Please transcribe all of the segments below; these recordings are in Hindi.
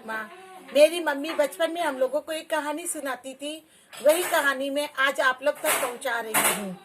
आत्मा। मेरी मम्मी बचपन में हम लोगों को एक कहानी सुनाती थी, वही कहानी में आज आप लोग तक पहुंचा रही हूँ।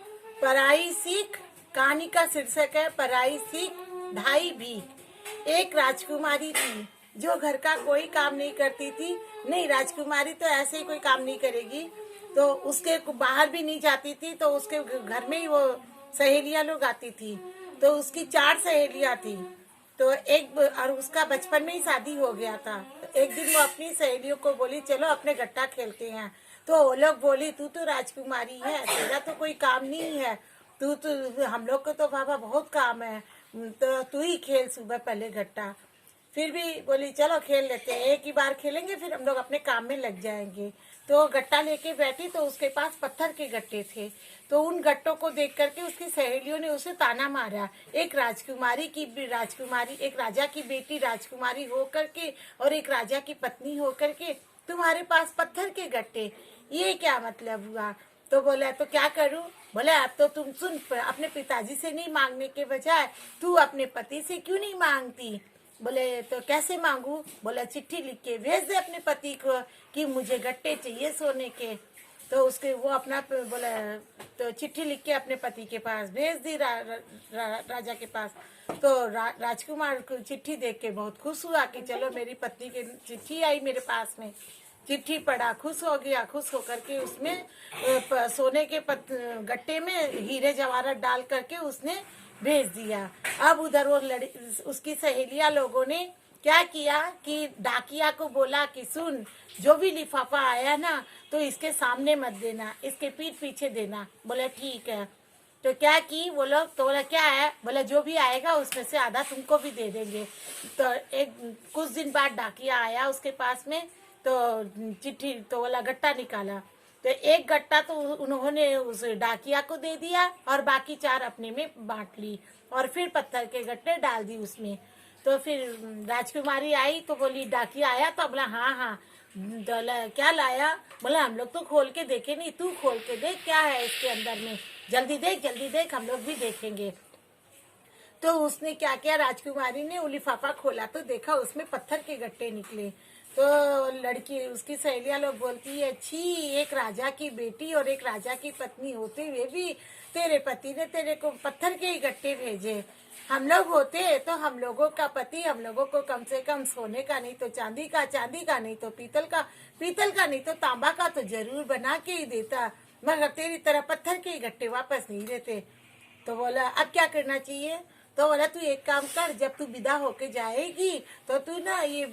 पराई सीख, कहानी का शीर्षक है पराई सीख ढाई भीख। एक राजकुमारी थी जो घर का कोई काम नहीं करती थी। नहीं, राजकुमारी तो ऐसे ही कोई काम नहीं करेगी, तो उसके बाहर भी नहीं जाती थी, तो उसके घर में ही वो सहेलियां लोग आती थी। तो उसकी 4 सहेलियां थी। तो एक और उसका बचपन में ही शादी हो गया था। एक दिन वो अपनी सहेलियों को बोली चलो अपने गट्टा खेलते हैं। तो वो लोग बोली तू तो राजकुमारी है, तेरा तो कोई काम नहीं है, तू तो हम लोग को तो बाबा बहुत काम है, तो तू ही खेल सुबह पहले गट्टा। फिर भी बोली चलो खेल लेते हैं, एक ही बार खेलेंगे फिर हम लोग अपने काम में लग जाएंगे। तो गट्टा लेके बैठी तो उसके पास पत्थर के गट्टे थे। तो उन गट्टों को देख करके उसकी सहेलियों ने उसे ताना मारा, एक राजा की बेटी राजकुमारी हो करके और एक राजा की पत्नी हो करके तुम्हारे पास पत्थर के गट्टे, ये क्या मतलब हुआ। तो बोला तो क्या करूं। बोला अब तो तुम सुन, अपने पिताजी से नहीं मांगने के बजाय तू अपने पति से क्यों नहीं मांगती। बोले तो कैसे मांगू। बोला चिट्ठी लिख के भेज दे अपने पति को कि मुझे गट्टे चाहिए सोने के। तो उसके वो अपना बोला तो चिट्ठी लिख के अपने पति के पास भेज दी राजा के पास। तो राजकुमार को चिट्ठी देख के बहुत खुश हुआ कि चलो मेरी पत्नी की चिट्ठी आई मेरे पास में। चिट्ठी पढ़ा, खुश हो गया। खुश होकर के उसमें सोने के गट्टे में हीरे जवाहरात डाल करके उसने भेज दिया। अब उधर वो उसकी सहेलियां लोगों ने क्या किया कि डाकिया को बोला कि सुन, जो भी लिफाफा आया ना तो इसके सामने मत देना, इसके पीठ पीछे देना। बोला ठीक है। तो क्या की वो लोग, तो बोला क्या है। बोला जो भी आएगा उसमें से आधा तुमको भी दे देंगे। तो एक कुछ दिन बाद डाकिया आया उसके पास में, तो चिट्ठी तो बोला गट्टा निकाला। तो एक गट्टा तो उन्होंने उस डाकिया को दे दिया और बाकी 4 अपने में बांट ली और फिर पत्थर के गट्टे डाल दी उसमें। तो फिर राजकुमारी आई तो बोली डाकिया आया। तो बोला हाँ हाँ। बोला क्या लाया। बोला हम लोग तो खोल के देखे नहीं, तू खोल के देख क्या है इसके अंदर में, जल्दी देख हम लोग भी देखेंगे। तो उसने क्या किया, राजकुमारी ने वो लिफाफा खोला तो देखा उसमें पत्थर के गट्टे निकले। तो लड़की उसकी सहेलियां लोग बोलती है छी, एक राजा की बेटी और एक राजा की पत्नी होते हुए भी तेरे पति ने तेरे को पत्थर के ही गट्टे भेजे। हम लोग होते तो हम लोगों का पति हम लोगों को कम से कम सोने का नहीं तो चांदी का नहीं तो पीतल का नहीं तो तांबा का तो जरूर बना के ही देता, मगर तेरी तरह पत्थर के ही गट्टे वापस नहीं देते। तो बोला अब क्या करना चाहिए। तो बोला तू एक काम कर, जब तू विदा होके जाएगी तो तू ना ये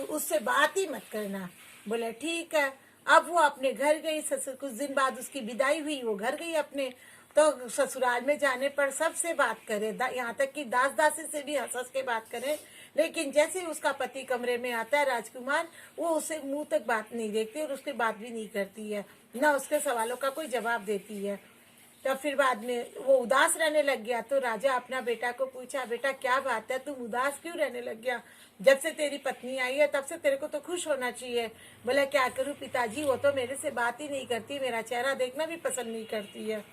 उससे बात ही मत करना। बोला ठीक है। अब वो अपने घर गई। ससुर कुछ दिन बाद उसकी विदाई हुई, वो घर गई अपने। तो ससुराल में जाने पर सबसे बात करे, यहाँ तक कि दास दासी से भी हंस हंस के बात करे। लेकिन जैसे उसका पति कमरे में आता है राजकुमार, वो उसे मुंह तक बात नहीं देखती और उसकी बात भी नहीं करती है, ना उसके सवालों का कोई जवाब देती है। तब फिर बाद में वो उदास रहने लग गया। तो राजा अपना बेटा को पूछा, बेटा क्या बात है, तुम उदास क्यों रहने लग गया। जब से तेरी पत्नी आई है तब से तेरे को तो खुश होना चाहिए। बोला क्या करूं पिताजी, वो तो मेरे से बात ही नहीं करती, मेरा चेहरा देखना भी पसंद नहीं करती है।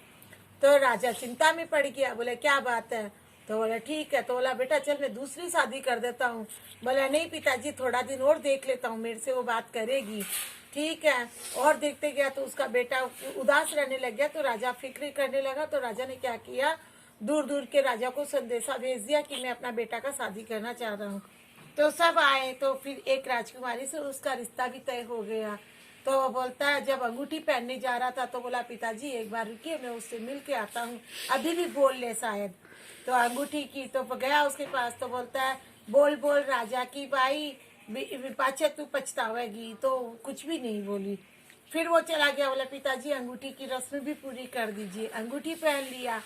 तो राजा चिंता में पड़ गया। बोले क्या बात है। तो बोला ठीक है। तो बोला बेटा चल मैं दूसरी शादी कर देता हूँ। बोला नहीं पिताजी, थोड़ा दिन और देख लेता हूँ, मेरे से वो बात करेगी। ठीक है। और देखते गया तो उसका बेटा उदास रहने लग गया। तो राजा फिक्र करने लगा। तो राजा ने क्या किया, दूर दूर के राजा को संदेशा भेज दिया कि मैं अपना बेटा का शादी करना चाह रहा हूँ। तो सब आए। तो फिर एक राजकुमारी से उसका रिश्ता भी तय हो गया। तो बोलता है जब अंगूठी पहनने जा रहा था तो बोला पिताजी एक बार रुकिए, मैं उससे मिल के आता हूँ, अभी भी बोल ले शायद। तो अंगूठी की तो गया उसके पास। तो बोलता है बोल बोल राजा की बाई, पाछे तू पछतावेगी। तो कुछ भी नहीं बोली। फिर वो चला गया। बोला पिताजी अंगूठी की रस्म भी पूरी कर दीजिए। अंगूठी पहन लिया,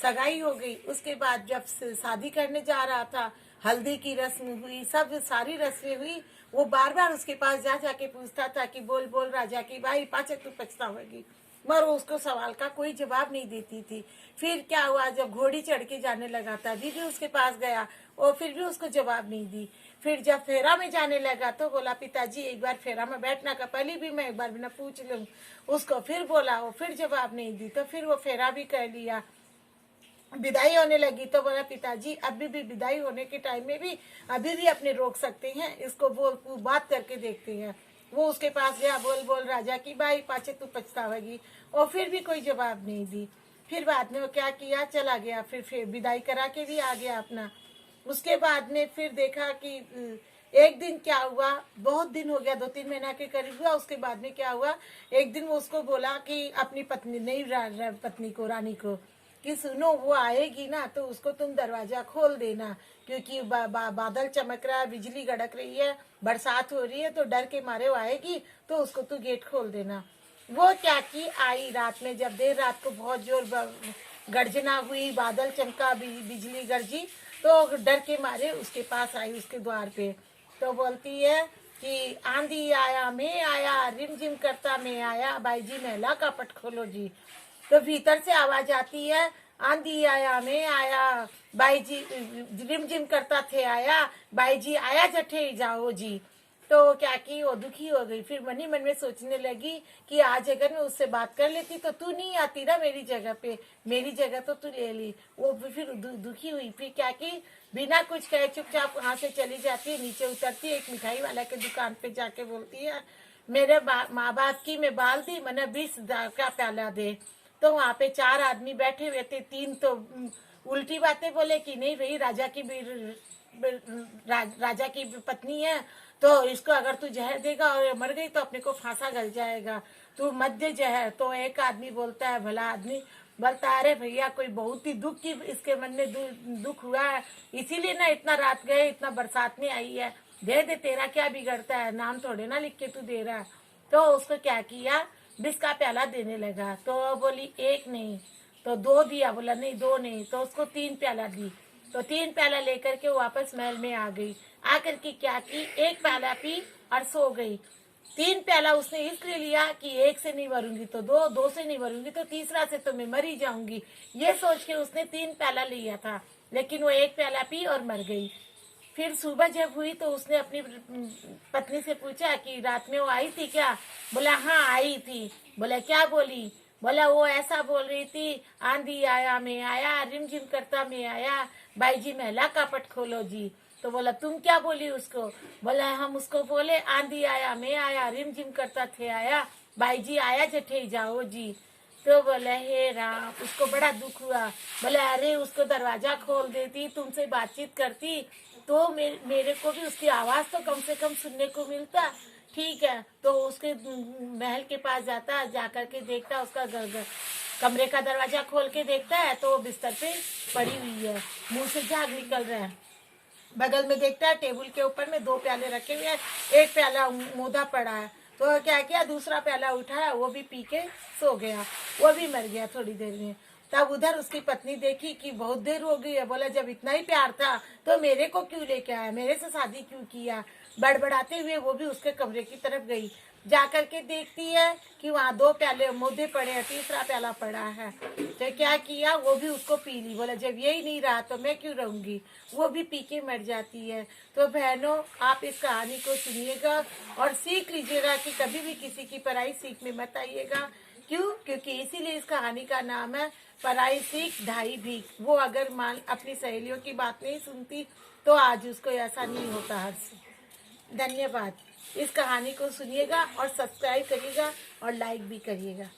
सगाई हो गई। उसके बाद जब शादी करने जा रहा था, हल्दी की रस्म हुई, सब सारी रस्में हुई। वो बार बार उसके पास जा जाके पूछता था कि बोल बोल राजा की भाई, पाछे तू पछतावेगी, मगर उसको सवाल का कोई जवाब नहीं देती थी। फिर क्या हुआ, जब घोड़ी चढ़ के जाने लगा था भी उसके पास गया और फिर भी उसको जवाब नहीं दी। फिर जब फेरा में जाने लगा तो बोला पिताजी एक बार फेरा में बैठना का, पहले भी मैं एक बार बिना पूछ लूँ उसको। फिर बोला, वो फिर जवाब नहीं दी। तो फिर वो फेरा भी कर लिया। विदाई होने लगी तो बोला पिताजी अभी भी विदाई होने के टाइम में भी अभी भी अपने रोक सकते हैं, इसको बोल बात करके देखते हैं। वो उसके पास गया, बोल बोल राजा की बाई पाछे तू पछतावेगी, और फिर भी कोई जवाब नहीं दी। फिर बाद में वो क्या किया, चला गया, फिर विदाई करा के भी आ गया अपना। उसके बाद में फिर देखा कि एक दिन क्या हुआ, बहुत दिन हो गया, 2-3 महीना के करीब हुआ। उसके बाद में क्या हुआ, एक दिन वो उसको बोला कि अपनी पत्नी नई पत्नी को, रानी को, कि सुनो वो आएगी ना तो उसको तुम दरवाजा खोल देना, क्योंकि बादल चमक रहा है, बिजली गड़क रही है, बरसात हो रही है, तो डर के मारे वो आएगी, तो उसको तू गेट खोल देना। वो क्या की, आई रात में, जब देर रात को बहुत जोर गर्जना हुई, बादल चमका, बिजली गरजी, तो डर के मारे उसके पास आई, उसके द्वार पे। तो बोलती है कि आंधी आया मैं आया, रिम झिम करता मैं आया, बाई जी महला का पट खोलो जी। तो भीतर से आवाज आती है, आंधी आया मैं आया, बाई जी रिम झिम करता थे आया, बाई जी आया जठे जाओ जी। तो क्या की, वो दुखी हो गई। फिर मन ही मन में सोचने लगी कि आज अगर मैं उससे बात कर लेती तो तू नहीं आती ना मेरी जगह पे, मेरी जगह तो तू ले ली। वो फिर दुखी हुई। फिर क्या की, बिना कुछ कहे चुपचाप वहां से चली जाती है, नीचे उतरती है, एक मिठाई वाला के दुकान पे जाके बोलती है, मेरे माँ बाप की मैं बाल दी, मैंने 20 का प्याला दे। तो वहां पे 4 आदमी बैठे हुए थे, 3 तो उल्टी बातें बोले कि नहीं भाई, राजा की भी राजा की पत्नी है, तो इसको अगर तू जहर देगा और मर गई तो अपने को फांसा गल जाएगा, तू मत दे जहर। तो एक आदमी बोलता है, भला आदमी बोलता है, अरे भैया कोई बहुत ही दुख की इसके मन में दुख हुआ है, इसीलिए ना इतना रात गए, इतना बरसात में आई है, दे दे, तेरा क्या बिगड़ता है, नाम थोड़े ना लिख के तू दे रहा है। तो उसको क्या किया, 20 का प्याला देने लगा। तो बोली 1 नहीं, तो 2 दिया, बोला नहीं 2 नहीं, तो उसको 3 प्याला दी। तो 3 प्याला लेकर के वापस महल में आ गई। आकर के क्या की, 1 प्याला पी और सो गई। 3 प्याला उसने इसलिए लिया कि 1 से नहीं मरूंगी तो 2, 2 से नहीं मरूंगी तो तीसरा से तो मैं मर ही जाऊंगी, ये सोच के उसने 3 प्याला लिया था। लेकिन वो 1 प्याला पी और मर गई। फिर सुबह जब हुई तो उसने अपनी पत्नी से पूछा कि रात में वो आई थी क्या? बोला हाँ आई थी। बोला क्या बोली? बोला वो ऐसा बोल रही थी, आंधी आया मैं आया, रिमझिम करता मैं आया, बाई जी महला का पट खोलो जी। तो बोला तुम क्या बोली उसको? बोला हम उसको बोले आंधी आया मैं आया, रिमझिम करता थे आया, बाई जी आया जठे जाओ जी। तो बोला हे राम, उसको बड़ा दुख हुआ। बोला अरे उसको दरवाजा खोल देती, तुमसे बातचीत करती तो मेरे को भी उसकी आवाज तो कम से कम सुनने को मिलता। ठीक है, तो उसके महल के पास जाता, जाकर के देखता, उसका कमरे का दरवाजा खोल के देखता है तो वो बिस्तर पे पड़ी हुई है, मुंह से झाग निकल रहा है। बगल में देखता है टेबल के ऊपर में 2 प्याले रखे हुए हैं, 1 प्याला मोदा पड़ा है। तो क्या किया, दूसरा प्याला उठाया, वो भी पी के सो गया, वो भी मर गया थोड़ी देर में। तब उधर उसकी पत्नी देखी कि बहुत देर हो गई है। बोला जब इतना ही प्यार था तो मेरे को क्यों लेके आया, मेरे से शादी क्यों किया? बड़बड़ाते हुए वो भी उसके कमरे की तरफ गई। जाकर के देखती है कि वहाँ 2 प्याले मोदे पड़े हैं, तीसरा प्याला पड़ा है। तो क्या किया, वो भी उसको पी ली। बोला जब यही नहीं रहा तो मैं क्यों रहूंगी, वो भी पी के मर जाती है। तो बहनों आप इस कहानी को सुनिएगा और सीख लीजिएगा कि कभी भी किसी की पराई सीख में मत आइएगा। क्यों? क्योंकि इसीलिए इस कहानी का नाम है पराई सीख ढाई भीख। वो अगर मान अपनी सहेलियों की बात नहीं सुनती तो आज उसको ऐसा नहीं होता हर्ष। धन्यवाद। इस कहानी को सुनिएगा और सब्सक्राइब करिएगा और लाइक भी करिएगा।